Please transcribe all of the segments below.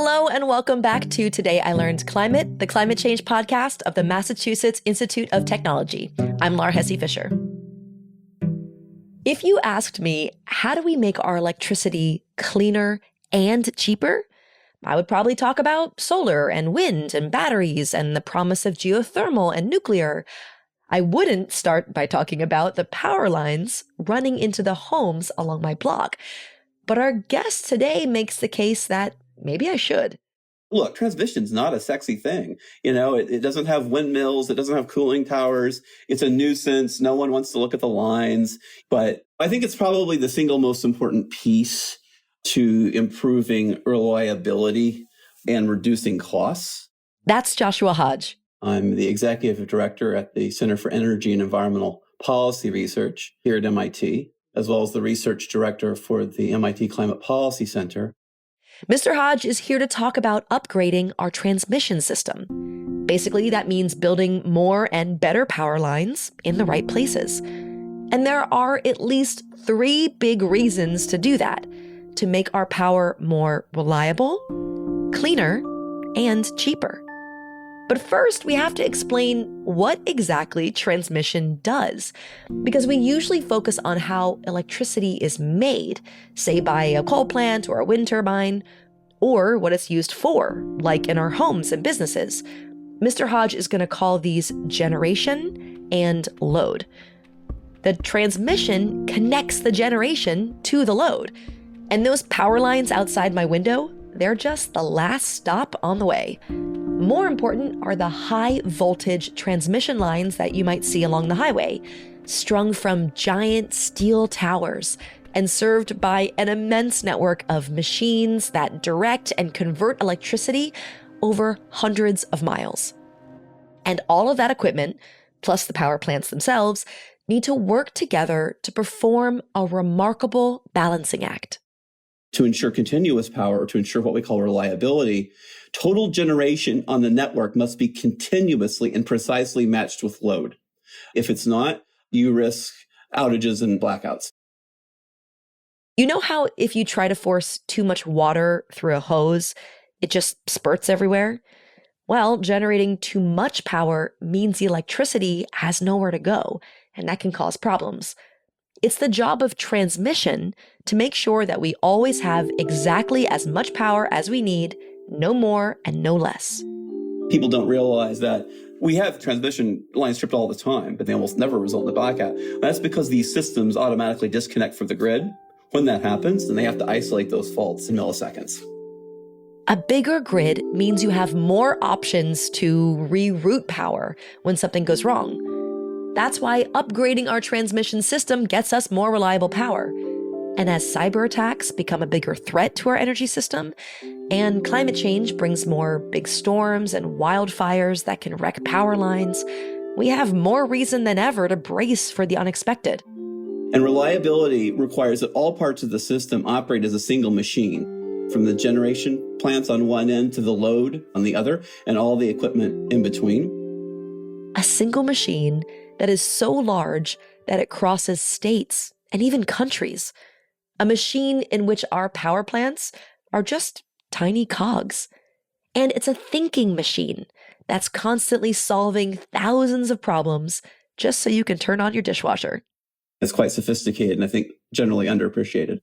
Hello and welcome back to Today I Learned Climate, the climate change podcast of the Massachusetts Institute of Technology. I'm Laur Hesse-Fisher. If you asked me, how do we make our electricity cleaner and cheaper? I would probably talk about solar and wind and batteries and the promise of geothermal and nuclear. I wouldn't start by talking about the power lines running into the homes along my block. But our guest today makes the case that maybe I should. Look, transmission's not a sexy thing. It doesn't have windmills. It doesn't have cooling towers. It's a nuisance. No one wants to look at the lines. But I think it's probably the single most important piece to improving reliability and reducing costs. That's Joshua Hodge. I'm the executive director at the Center for Energy and Environmental Policy Research here at MIT, as well as the research director for the MIT Climate Policy Center. Mr. Hodge is here to talk about upgrading our transmission system. Basically, that means building more and better power lines in the right places. And there are at least 3 big reasons to do that, to make our power more reliable, cleaner, and cheaper. But first, we have to explain what exactly transmission does, because we usually focus on how electricity is made, say by a coal plant or a wind turbine, or what it's used for, like in our homes and businesses. Mr. Hodge is going to call these generation and load. The transmission connects the generation to the load, and those power lines outside my window, they're just the last stop on the way. More important are the high voltage transmission lines that you might see along the highway, strung from giant steel towers and served by an immense network of machines that direct and convert electricity over hundreds of miles. And all of that equipment, plus the power plants themselves, need to work together to perform a remarkable balancing act. To ensure continuous power, or to ensure what we call reliability, total generation on the network must be continuously and precisely matched with load. If it's not, you risk outages and blackouts. You know how if you try to force too much water through a hose, it just spurts everywhere? Well, generating too much power means the electricity has nowhere to go, and that can cause problems. It's the job of transmission to make sure that we always have exactly as much power as we need, no more and no less. People don't realize that we have transmission lines stripped all the time, but they almost never result in a blackout. That's because these systems automatically disconnect from the grid. When that happens, then they have to isolate those faults in milliseconds. A bigger grid means you have more options to reroute power when something goes wrong. That's why upgrading our transmission system gets us more reliable power. And as cyber attacks become a bigger threat to our energy system, and climate change brings more big storms and wildfires that can wreck power lines, we have more reason than ever to brace for the unexpected. And reliability requires that all parts of the system operate as a single machine, from the generation plants on one end to the load on the other, and all the equipment in between. A single machine that is so large that it crosses states and even countries. A machine in which our power plants are just tiny cogs. And it's a thinking machine that's constantly solving thousands of problems just so you can turn on your dishwasher. It's quite sophisticated and I think generally underappreciated.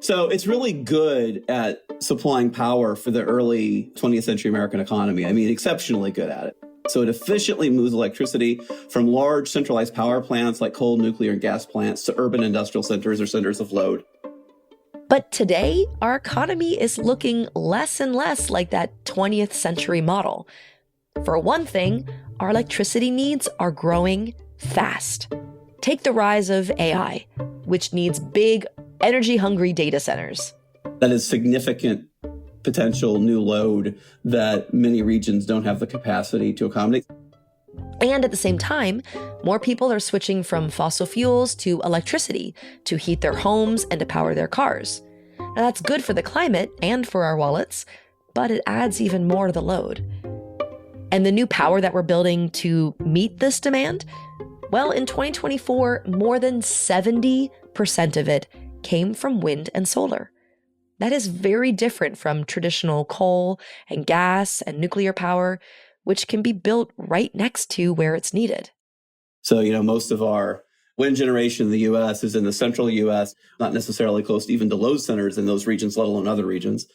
So it's really good at supplying power for the early 20th century American economy. I mean, exceptionally good at it. So it efficiently moves electricity from large centralized power plants like coal, nuclear, and gas plants to urban industrial centers or centers of load. But today, our economy is looking less and less like that 20th century model. For one thing, our electricity needs are growing fast. Take the rise of AI, which needs big, energy-hungry data centers. That is significant potential new load that many regions don't have the capacity to accommodate. And at the same time, more people are switching from fossil fuels to electricity to heat their homes and to power their cars. Now that's good for the climate and for our wallets, but it adds even more to the load. And the new power that we're building to meet this demand, well, in 2024, more than 70% of it came from wind and solar. That is very different from traditional coal and gas and nuclear power, which can be built right next to where it's needed. So, most of our wind generation in the U.S. is in the central U.S., not necessarily close even to load centers in those regions, let alone other regions.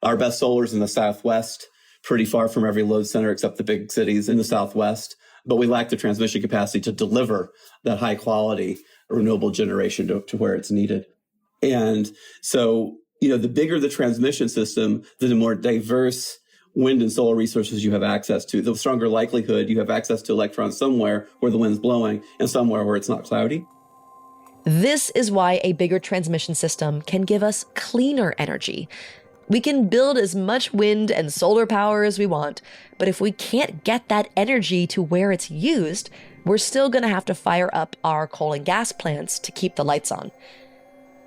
Our best solar is in the Southwest, pretty far from every load center except the big cities in the Southwest. But we lack the transmission capacity to deliver that high quality renewable generation to where it's needed. And so, the bigger the transmission system, the more diverse wind and solar resources you have access to, the stronger likelihood you have access to electrons somewhere where the wind's blowing and somewhere where it's not cloudy. This is why a bigger transmission system can give us cleaner energy. We can build as much wind and solar power as we want, but if we can't get that energy to where it's used, we're still going to have to fire up our coal and gas plants to keep the lights on.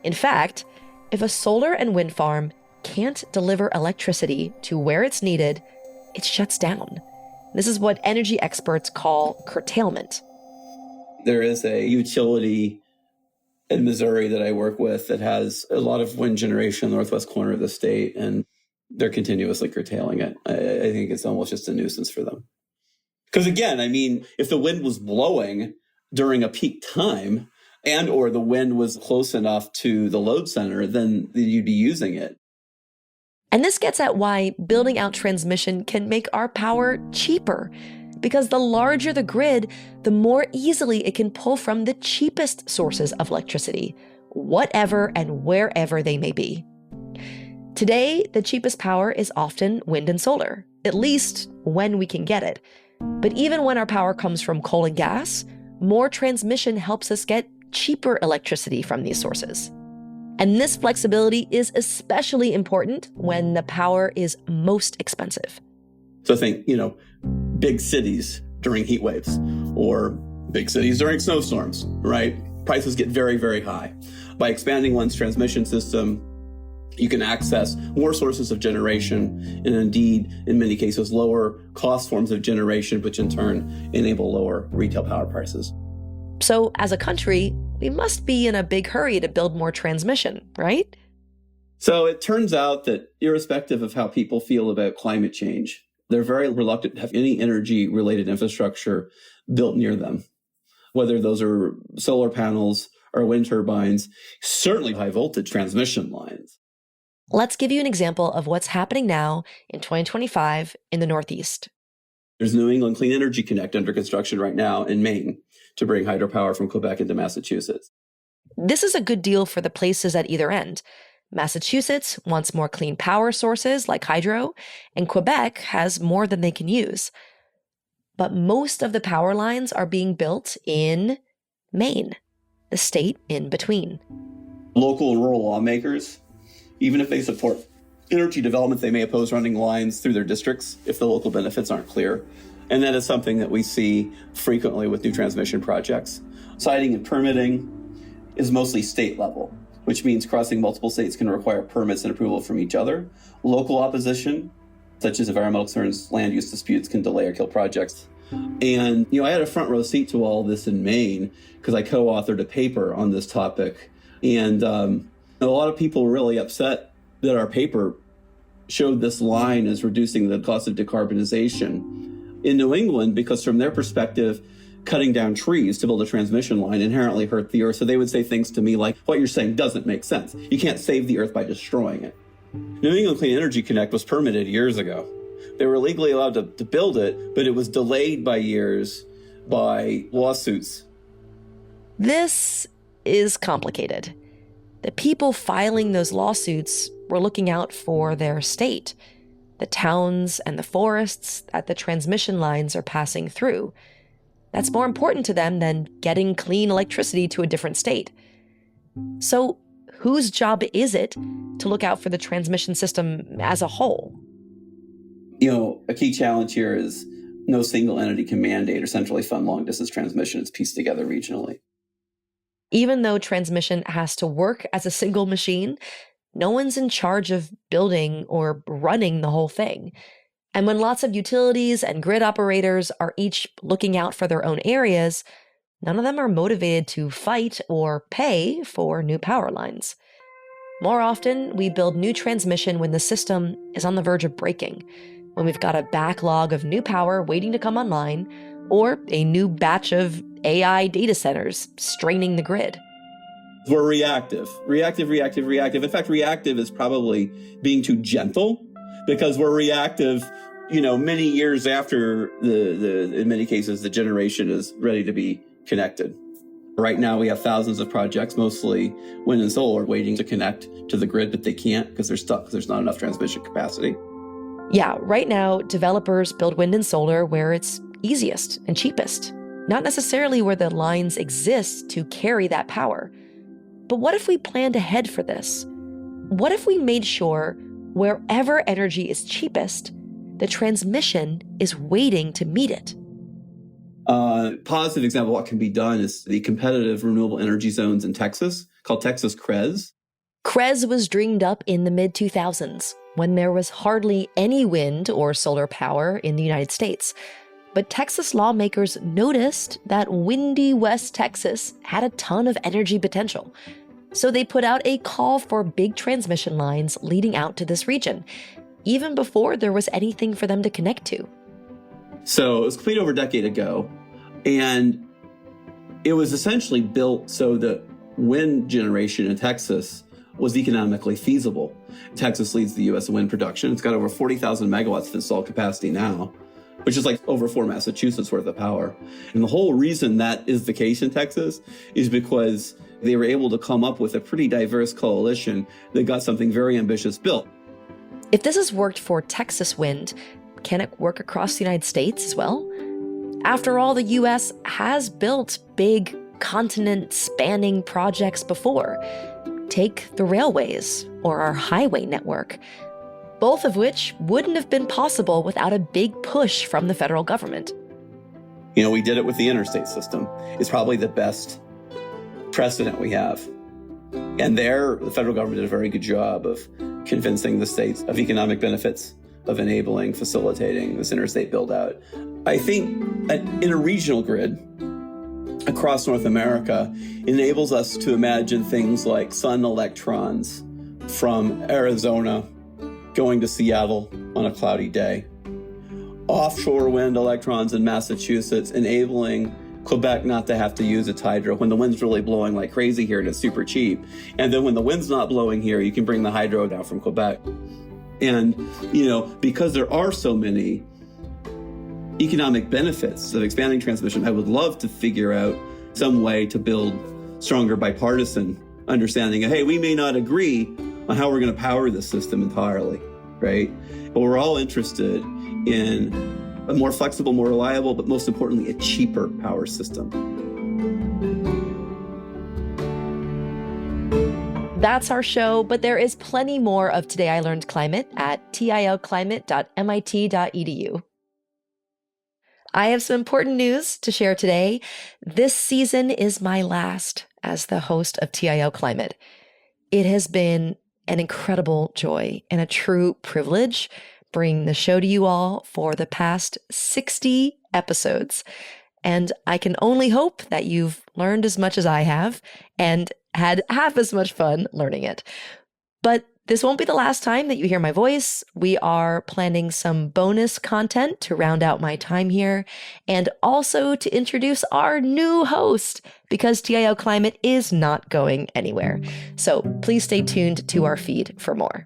In fact, if a solar and wind farm can't deliver electricity to where it's needed, it shuts down. This is what energy experts call curtailment. There is a utility in Missouri that I work with that has a lot of wind generation in the northwest corner of the state, and they're continuously curtailing it. I think it's almost just a nuisance for them. Because again, if the wind was blowing during a peak time and or the wind was close enough to the load center, then you'd be using it. And this gets at why building out transmission can make our power cheaper. Because the larger the grid, the more easily it can pull from the cheapest sources of electricity, whatever and wherever they may be. Today, the cheapest power is often wind and solar, at least when we can get it. But even when our power comes from coal and gas, more transmission helps us get cheaper electricity from these sources. And this flexibility is especially important when the power is most expensive. So think, big cities during heat waves or big cities during snowstorms, right? Prices get very, very high. By expanding one's transmission system, you can access more sources of generation and indeed, in many cases, lower cost forms of generation, which in turn enable lower retail power prices. So as a country, we must be in a big hurry to build more transmission, right? So it turns out that irrespective of how people feel about climate change, they're very reluctant to have any energy-related infrastructure built near them, whether those are solar panels or wind turbines, certainly high-voltage transmission lines. Let's give you an example of what's happening now in 2025 in the Northeast. There's New England Clean Energy Connect under construction right now in Maine to bring hydropower from Quebec into Massachusetts. This is a good deal for the places at either end. Massachusetts wants more clean power sources like hydro, and Quebec has more than they can use. But most of the power lines are being built in Maine, the state in between. Local and rural lawmakers, even if they support energy development, they may oppose running lines through their districts if the local benefits aren't clear. And that is something that we see frequently with new transmission projects. Siting and permitting is mostly state level, which means crossing multiple states can require permits and approval from each other. Local opposition, such as environmental concerns, land use disputes, can delay or kill projects. And, I had a front row seat to all this in Maine because I co-authored a paper on this topic. And a lot of people were really upset that our paper showed this line as reducing the cost of decarbonization in New England, because from their perspective, cutting down trees to build a transmission line inherently hurt the earth. So they would say things to me like, what you're saying doesn't make sense. You can't save the earth by destroying it. New England Clean Energy Connect was permitted years ago. They were legally allowed to build it, but it was delayed by years by lawsuits. This is complicated. The people filing those lawsuits were looking out for their state, the towns and the forests that the transmission lines are passing through. That's more important to them than getting clean electricity to a different state. So whose job is it to look out for the transmission system as a whole? A key challenge here is no single entity can mandate or centrally fund long-distance transmission. It's pieced together regionally. Even though transmission has to work as a single machine, no one's in charge of building or running the whole thing. And when lots of utilities and grid operators are each looking out for their own areas, none of them are motivated to fight or pay for new power lines. More often, we build new transmission when the system is on the verge of breaking, when we've got a backlog of new power waiting to come online, or a new batch of AI data centers straining the grid. We're reactive. Reactive. In fact, reactive is probably being too gentle, because we're reactive, many years after in many cases, the generation is ready to be connected. Right now, we have thousands of projects, mostly wind and solar, waiting to connect to the grid, but they can't because they're stuck, because there's not enough transmission capacity. Yeah, right now, developers build wind and solar where it's easiest and cheapest, not necessarily where the lines exist to carry that power. But what if we planned ahead for this? What if we made sure wherever energy is cheapest, the transmission is waiting to meet it? Positive example of what can be done is the competitive renewable energy zones in Texas, called Texas CREZ. CREZ was dreamed up in the mid-2000s, when there was hardly any wind or solar power in the United States. But Texas lawmakers noticed that windy West Texas had a ton of energy potential. So they put out a call for big transmission lines leading out to this region, even before there was anything for them to connect to. So it was completed over a decade ago, and it was essentially built so that wind generation in Texas was economically feasible. Texas leads the U.S. in wind production. It's got over 40,000 megawatts of installed capacity now, which is like over 4 Massachusetts worth of power. And the whole reason that is the case in Texas is because they were able to come up with a pretty diverse coalition that got something very ambitious built. If this has worked for Texas wind, can it work across the United States as well? After all, the U.S. has built big continent-spanning projects before. Take the railways or our highway network, both of which wouldn't have been possible without a big push from the federal government. We did it with the interstate system. It's probably the best precedent we have. And there, the federal government did a very good job of convincing the states of economic benefits of enabling, facilitating this interstate build-out. I think in a regional grid across North America enables us to imagine things like sun electrons from Arizona going to Seattle on a cloudy day, offshore wind electrons in Massachusetts enabling Quebec not to have to use its hydro when the wind's really blowing like crazy here and it's super cheap. And then when the wind's not blowing here, you can bring the hydro down from Quebec. And, because there are so many economic benefits of expanding transmission, I would love to figure out some way to build stronger bipartisan understanding of, hey, we may not agree on how we're going to power this system entirely, right? But we're all interested in a more flexible, more reliable, but most importantly, a cheaper power system. That's our show, but there is plenty more of Today I Learned Climate at tilclimate.mit.edu. I have some important news to share today. This season is my last as the host of TIO Climate. It has been an incredible joy and a true privilege bringing the show to you all for the past 60 episodes. And I can only hope that you've learned as much as I have and had half as much fun learning it. But this won't be the last time that you hear my voice. We are planning some bonus content to round out my time here and also to introduce our new host because TIO Climate is not going anywhere. So please stay tuned to our feed for more.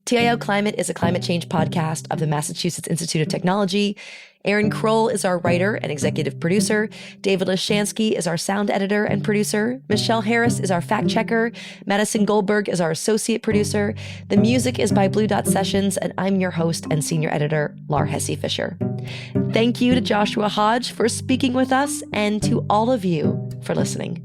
TIO Climate is a climate change podcast of the Massachusetts Institute of Technology. Aaron Krol is our writer and executive producer. David Lishansky is our sound editor and producer. Michelle Harris is our fact checker. Madison Goldberg is our associate producer. The music is by Blue Dot Sessions, and I'm your host and senior editor, Laur Hesse Fisher. Thank you to Joshua Hodge for speaking with us and to all of you for listening.